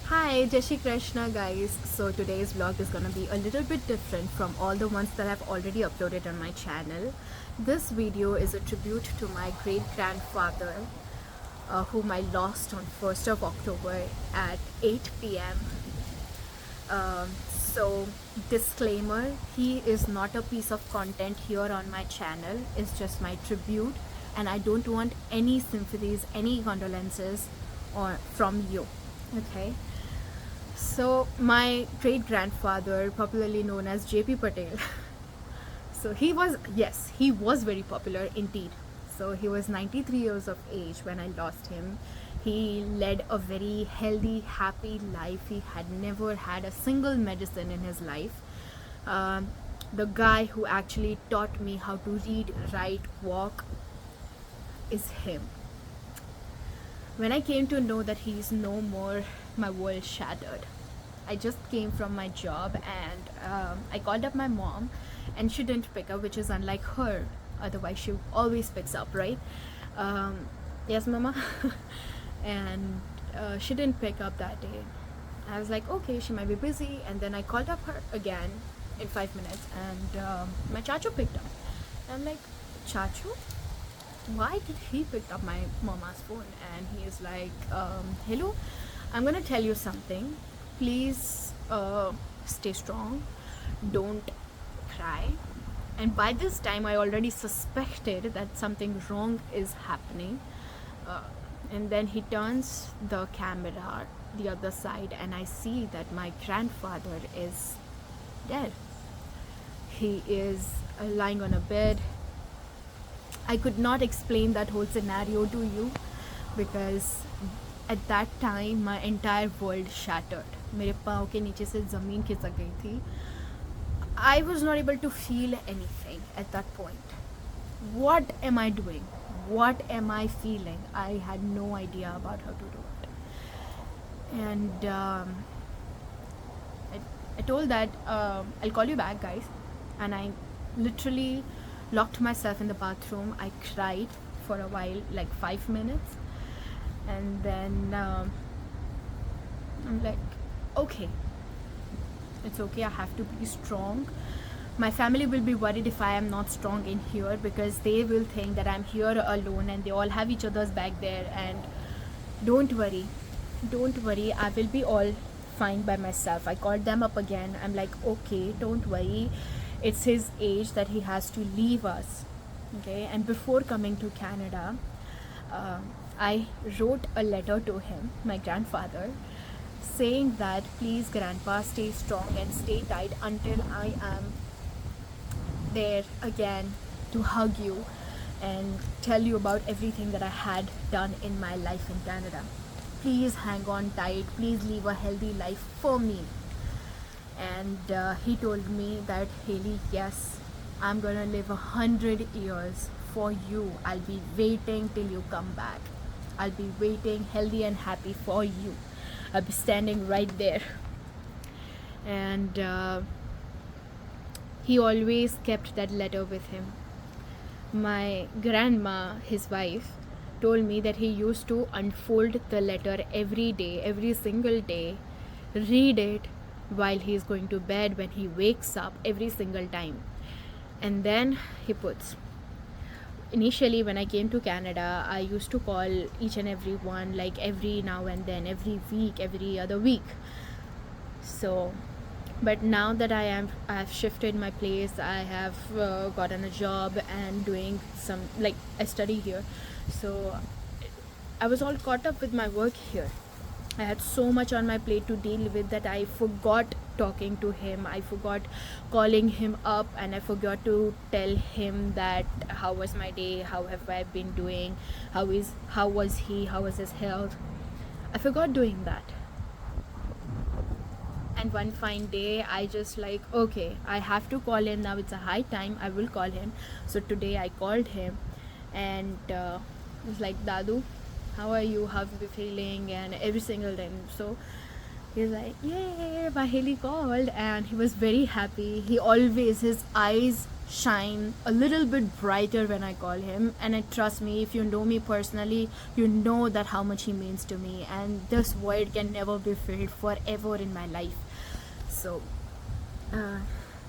Hi, Jai Shri Krishna guys. So today's vlog is gonna be a little bit different from all the ones that I've already uploaded on my channel. This video is a tribute to my great grandfather, whom I lost on 1st of October at 8 p.m. So disclaimer, he is not a piece of content here on my channel. It's just my tribute, and I don't want any sympathies, any condolences or from you. Okay. So my great grandfather, popularly known as JP Patel, so he was very popular indeed. So he was 93 years of age when I lost him. He led a very healthy, happy life. He had never had a single medicine in his life. The guy who actually taught me how to read, write, walk is him. When I came to know that he's no more, my world shattered. I just came from my job and I called up my mom and she didn't pick up, which is unlike her. Otherwise, she always picks up, right? Yes, mama. And she didn't pick up that day. I was like, okay, she might be busy. And then I called up her again in 5 minutes and my chachu picked up. I'm like, chachu? Why did he pick up my mama's phone? And he is like, hello, I'm gonna tell you something. Please stay strong, don't cry. And by this time I already suspected that something wrong is happening. And then he turns the camera the other side and I see that my grandfather is dead. He is lying on a bed. I could not explain that whole scenario to you because at that time my entire world shattered. मेरे पाँव के नीचे से ज़मीन खिसक गई थी. I was not able to feel anything at that point. What am I doing? What am I feeling? I had no idea about how to do it. And I told that I'll call you back, guys. And I literally locked myself in the bathroom. I cried for a while, like 5 minutes. And then I'm like, okay, it's okay, I have to be strong. My family will be worried if I am not strong in here because they will think that I'm here alone and they all have each other's back there. And don't worry, I will be all fine by myself. I called them up again. I'm like, okay, don't worry, it's his age that he has to leave us. Okay. And before coming to Canada, I wrote a letter to him, my grandfather, saying that please grandpa, stay strong and stay tight until I am there again to hug you and tell you about everything that I had done in my life in Canada. Please hang on tight, please live a healthy life for me. And he told me that, Haley, yes, I'm gonna live 100 years for you. I'll be waiting till you come back. I'll be waiting healthy and happy for you. I'll be standing right there. And he always kept that letter with him. My grandma, his wife, told me that he used to unfold the letter every day, every single day, read it while he is going to bed, when he wakes up, every single time. And then he puts, initially when I came to Canada, I used to call each and every one, like every now and then, every week, every other week. So but now that I've shifted my place, I have gotten a job and doing some, like, I study here, so I was all caught up with my work here. I had so much on my plate to deal with that I forgot talking to him, I forgot calling him up, and I forgot to tell him that how was my day, how have I been doing, how was he, how was his health. I forgot doing that. And one fine day I just like, okay, I have to call him now, it's a high time, I will call him. So today I called him and it was like, Dadu, how are you, how are you feeling, and every single time. So He's like, yay, my Haley called, and he was very happy. He always, his eyes shine a little bit brighter when I call him. And trust me, if you know me personally, you know that how much he means to me. And this void can never be filled forever in my life. So, uh,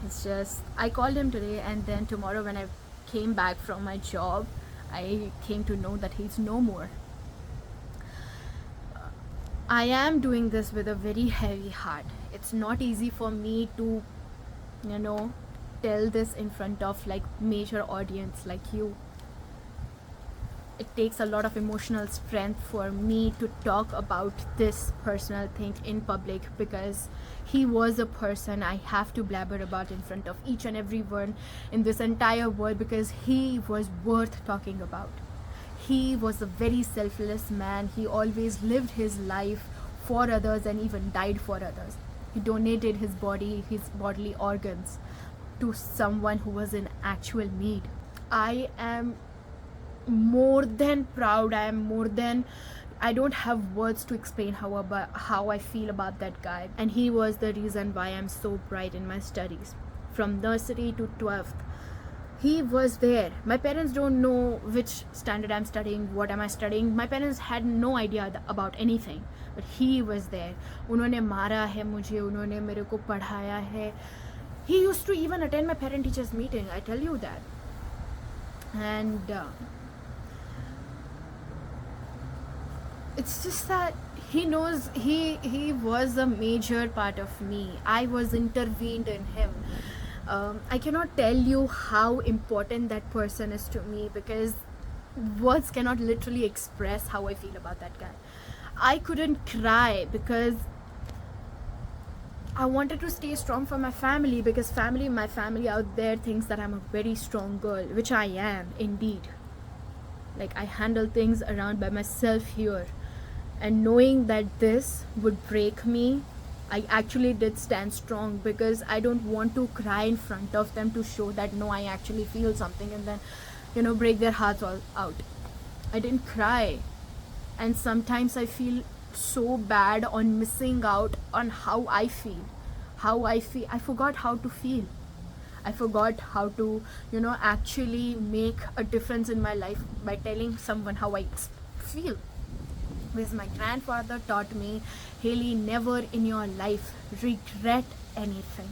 it's just, I called him today, and then tomorrow when I came back from my job, I came to know that he's no more. I am doing this with a very heavy heart. It's not easy for me to, you know, tell this in front of like major audience like you. It takes a lot of emotional strength for me to talk about this personal thing in public, because he was a person I have to blabber about in front of each and everyone in this entire world, because he was worth talking about. He was a very selfless man. He always lived his life for others and even died for others. He donated his body, his bodily organs to someone who was in actual need. I am more than proud. I don't have words to explain how I feel about that guy. And he was the reason why I'm so bright in my studies. From nursery to 12th, he was there. My parents don't know which standard I'm studying, what am I studying. My parents had no idea about anything, but he was there. उन्होंने मारा है मुझे, उन्होंने मेरे को पढ़ाया है. He used to even attend my parent teachers meeting, I tell you that. And it's just that he knows he was a major part of me. I was intervened in him. I cannot tell you how important that person is to me, because words cannot literally express how I feel about that guy. I couldn't cry because I wanted to stay strong for my family, because my family out there thinks that I'm a very strong girl, which I am indeed. Like, I handle things around by myself here, and knowing that this would break me, I actually did stand strong, because I don't want to cry in front of them to show that no, I actually feel something, and then break their hearts all out. I didn't cry. And sometimes I feel so bad on missing out on how I feel. I forgot how to feel. I forgot how to actually make a difference in my life by telling someone how I feel. Because my grandfather taught me, Haley, never in your life regret anything.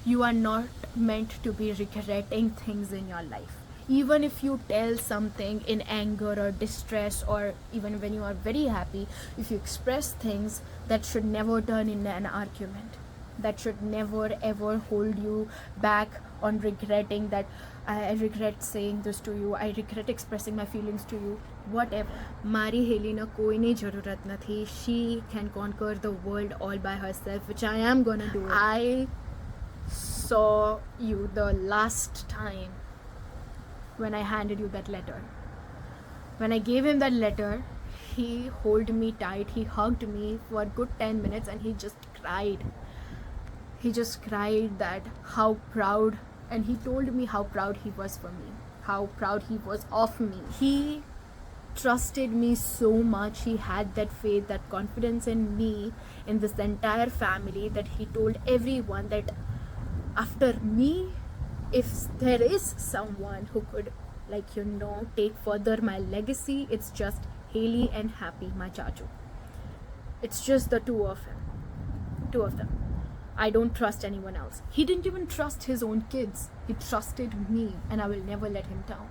You are not meant to be regretting things in your life. Even if you tell something in anger or distress, or even when you are very happy, if you express things, that should never turn into an argument. That should never ever hold you back on regretting that I regret saying this to you, I regret expressing my feelings to you, whatever. Mari Haley na koi nahi zarurat na thi. She can conquer the world all by herself, which I am gonna do. I saw you the last time when I handed you that letter. When I gave him that letter, he held me tight, he hugged me for a good 10 minutes, and he just cried. He just cried that how proud, and he told me how proud he was for me, how proud he was of me. He trusted me so much. He had that faith, that confidence in me, in this entire family, that he told everyone that after me, if there is someone who could take further my legacy, it's just Haley and Happy, my chachu. It's just the two of them. I don't trust anyone else. He didn't even trust his own kids. He trusted me, and I will never let him down.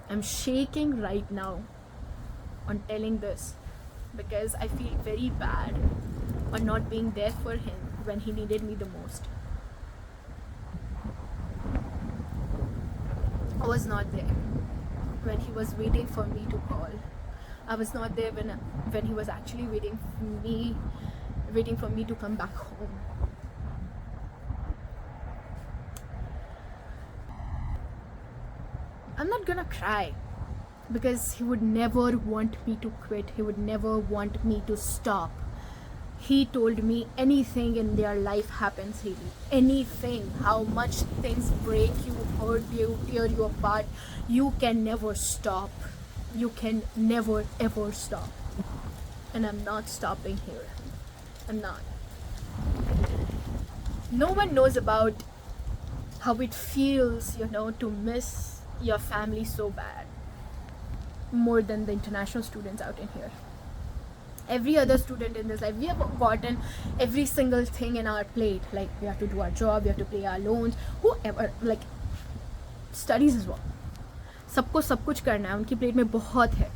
I'm shaking right now on telling this, because I feel very bad on not being there for him when he needed me the most. I was not there when he was waiting for me to call. I was not there when he was actually waiting for me to come back home. I'm not gonna cry, because he would never want me to quit. He would never want me to stop. He told me, anything in their life happens, Haley. Anything, how much things break you, hurt you, tear you apart, you can never stop. You can never ever stop. And I'm not stopping here. I'm not. No one knows about how it feels, to miss your family so bad, more than the international students out in here. Every other student in this life, we have gotten every single thing in our plate. Like, we have to do our job, we have to pay our loans, whoever, like studies as well. सबको सब कुछ करना है, उनकी plate में बहुत है.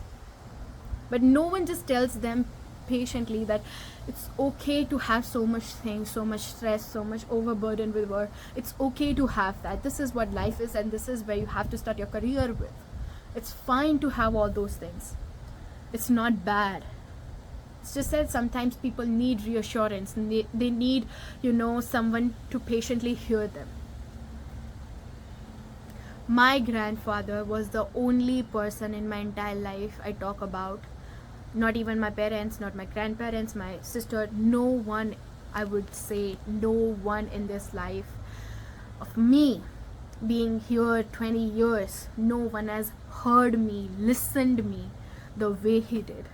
But no one just tells them patiently that it's okay to have so much things, so much stress, so much overburden with work. It's okay to have that. This is what life is, and this is where you have to start your career with. It's fine to have all those things. It's not bad. It's just that sometimes people need reassurance, and they need, someone to patiently hear them. My grandfather was the only person in my entire life I talk about. Not even my parents, not my grandparents, my sister, no one, I would say, no one in this life of me being here 20 years, no one has heard me, listened me the way he did.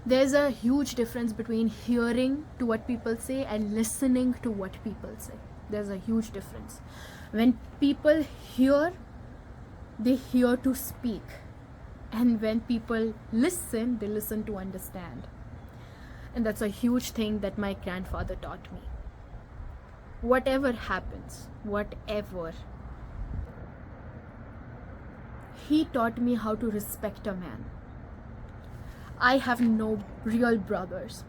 There's a huge difference between hearing to what people say and listening to what people say. There's a huge difference. When people hear, they hear to speak. And when people listen, they listen to understand. And that's a huge thing that my grandfather taught me. Whatever happens, whatever, he taught me how to respect a man. I have no real brothers.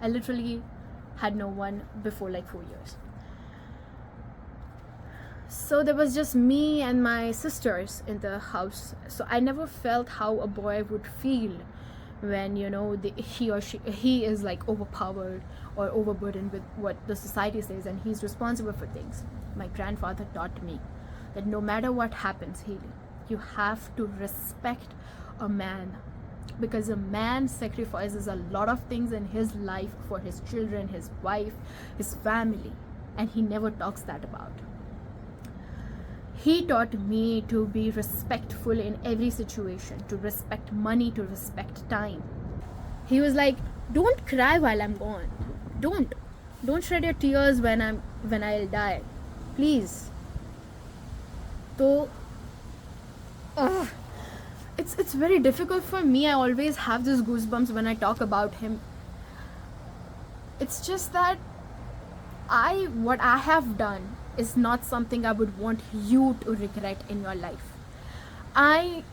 I literally had no one before like 4 years. So there was just me and my sisters in the house. So I never felt how a boy would feel when, he is like overpowered or overburdened with what the society says, and he's responsible for things. My grandfather taught me that no matter what happens, you have to respect a man, because a man sacrifices a lot of things in his life for his children, his wife, his family, and he never talks that about. He taught me to be respectful in every situation, to respect money, to respect time. He was like, don't cry while I'm gone. Don't shed your tears when I'll die. Please. So it's very difficult for me. I always have these goosebumps when I talk about him. It's just that what I have done is not something I would want you to regret in your life. I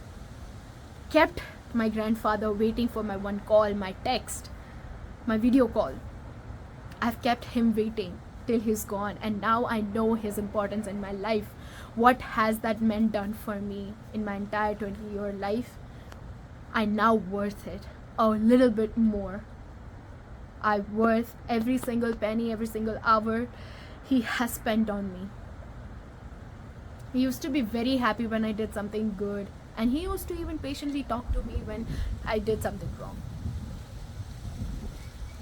kept my grandfather waiting for my one call, my text, my video call. I've kept him waiting till he's gone, and now I know his importance in my life. What has that man done for me in my entire 20-year life? I now worth it a little bit more. I worth every single penny, every single hour he has spent on me. He used to be very happy when I did something good, and he used to even patiently talk to me when I did something wrong.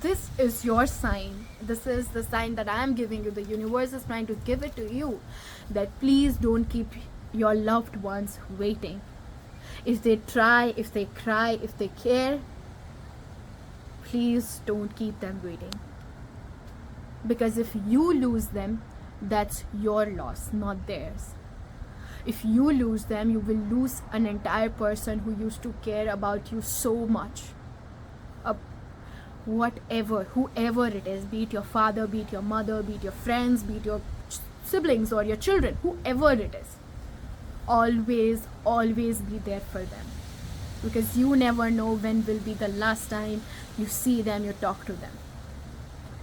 This is your sign. This is the sign that I am giving you. The universe is trying to give it to you, that please don't keep your loved ones waiting. If they try, if they cry, if they care, please don't keep them waiting. Because if you lose them, that's your loss, not theirs. If you lose them, you will lose an entire person who used to care about you so much. Whoever it is, be it your father, be it your mother, be it your friends, be it your siblings or your children, whoever it is, always be there for them. Because you never know when will be the last time you see them, you talk to them.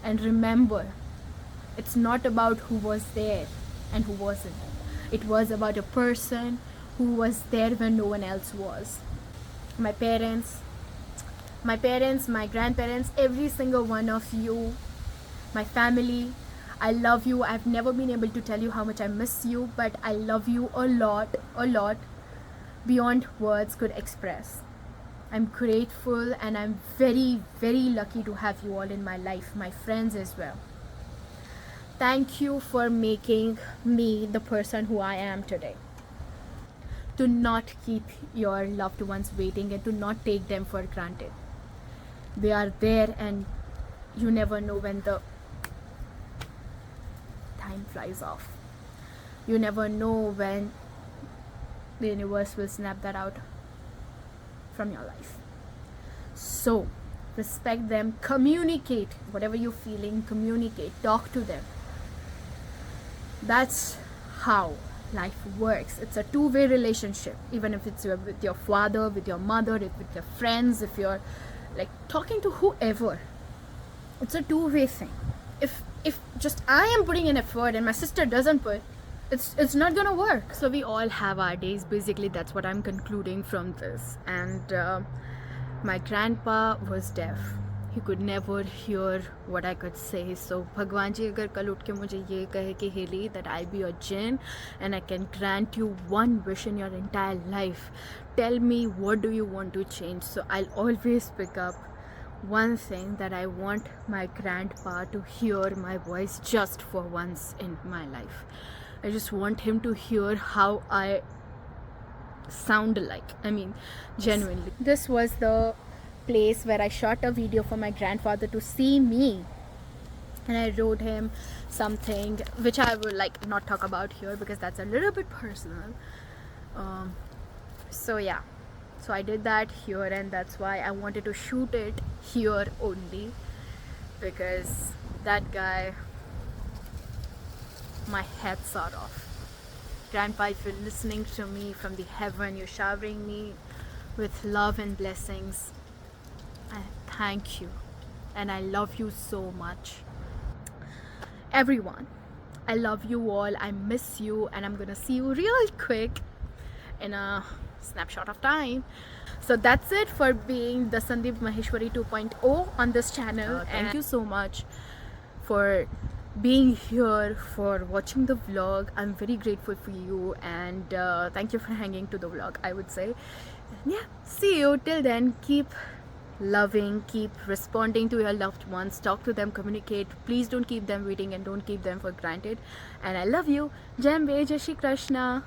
And remember, it's not about who was there and who wasn't. It was about a person who was there when no one else was. My parents, my grandparents, every single one of you, my family, I love you. I've never been able to tell you how much I miss you, but I love you a lot, beyond words could express. I'm grateful, and I'm very, very lucky to have you all in my life, my friends as well. Thank you for making me the person who I am today. Do not keep your loved ones waiting, and do not take them for granted. They are there, and you never know when the time flies off. You never know when the universe will snap that out from your life. So respect them, communicate whatever you're feeling, communicate, talk to them. That's how life works. It's a two-way relationship, even if it's with your father, with your mother, with your friends, if you're like talking to whoever. It's a two-way thing. If just I am putting in effort and my sister doesn't put, it's not gonna work. So we all have our days. Basically, that's what I'm concluding from this. And my grandpa was deaf. He could never hear what I could say. So Bhagwan ji agar kal utke mujhe ye kahe ki Haley, that I'll be your jinn and I can grant you one wish in your entire life, tell me what do you want to change. So I'll always pick up one thing, that I want my grandpa to hear my voice just for once in my life. I just want him to hear how I sound like. I mean, genuinely. This was the place where I shot a video for my grandfather to see me, and I wrote him something which I will like not talk about here because that's a little bit personal. So yeah, so I did that here, and that's why I wanted to shoot it here only, because that guy, my hats are off. Grandpa, if you're listening to me from the heaven, you're showering me with love and blessings, I thank you and I love you so much. Everyone, I love you all, I miss you, and I'm gonna see you real quick in a snapshot of time. So that's it for being the Sandeep Maheshwari 2.0 on this channel. Thank you so much for being here, for watching the vlog. I'm very grateful for you, and thank you for hanging to the vlog, I would say. And yeah, see you. Till then, keep loving, keep responding to your loved ones, talk to them, communicate. Please don't keep them waiting and don't keep them for granted. And I love you. Jai Ambe, Jai Shri Krishna.